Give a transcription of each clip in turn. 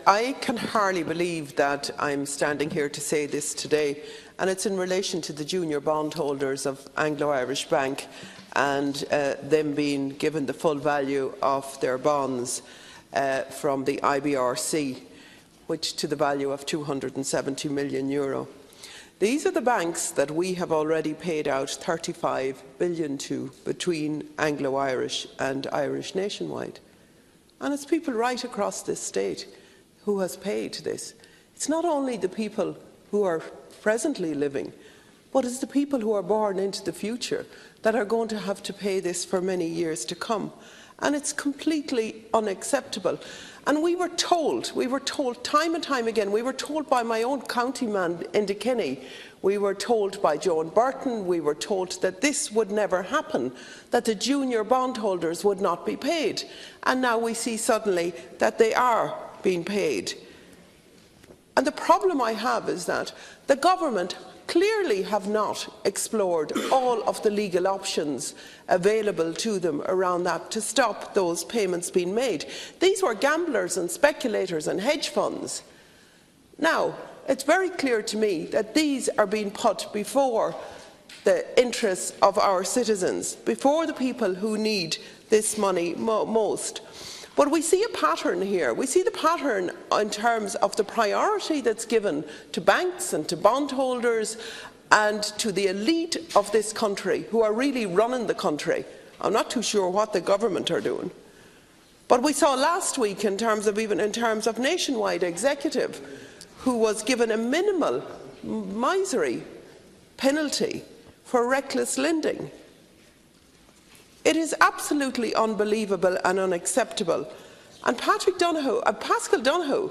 I can hardly believe that I'm standing here to say this today, and it's in relation to the junior bondholders of Anglo Irish Bank and them being given the full value of their bonds from the IBRC, which to the value of €270 million. These are the banks that we have already paid out £35 billion to between Anglo Irish and Irish Nationwide. And it's people right across this state who has paid this. It's not only the people who are presently living, but it's the people who are born into the future that are going to have to pay this for many years to come. And it's completely unacceptable. And we were told time and time again, we were told by my own countyman in Kinney, we were told by Joan Burton, we were told that this would never happen, that the junior bondholders would not be paid. And now we see suddenly that they are being paid. And the problem I have is that the government clearly have not explored all of the legal options available to them around that to stop those payments being made. These were gamblers and speculators and hedge funds. Now, it's very clear to me that these are being put before the interests of our citizens, before the people who need this money most. But we see a pattern here. We see the pattern in terms of the priority that's given to banks and to bondholders and to the elite of this country who are really running the country. I'm not too sure what the government are doing. But we saw last week in terms of Nationwide Executive, who was given a minimal, misery penalty for reckless lending. It is absolutely unbelievable and unacceptable. And Pascal Donoghue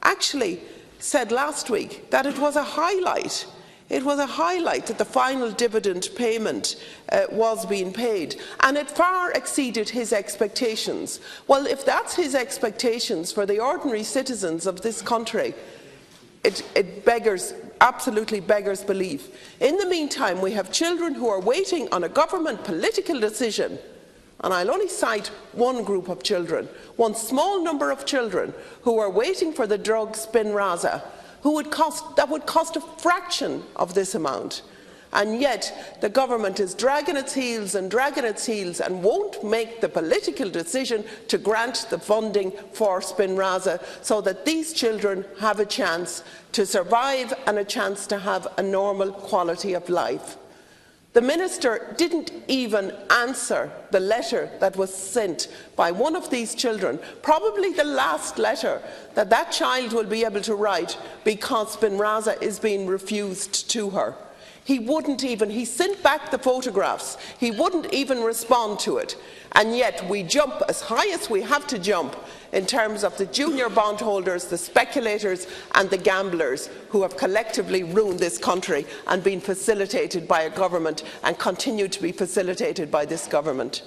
actually said last week that it was a highlight. It was a highlight that the final dividend payment was being paid, and it far exceeded his expectations. Well, if that's his expectations for the ordinary citizens of this country, it absolutely beggars belief. In the meantime, we have children who are waiting on a government political decision, and I'll only cite one group of children, one small number of children who are waiting for the drug Spinraza, that would cost a fraction of this amount. And yet the government is dragging its heels and won't make the political decision to grant the funding for Spinraza so that these children have a chance to survive and a chance to have a normal quality of life. The Minister didn't even answer the letter that was sent by one of these children, probably the last letter that that child will be able to write because Spinraza is being refused to her. He sent back the photographs. He wouldn't even respond to it. And yet we jump as high as we have to jump in terms of the junior bondholders, the speculators and the gamblers who have collectively ruined this country and been facilitated by a government and continue to be facilitated by this government.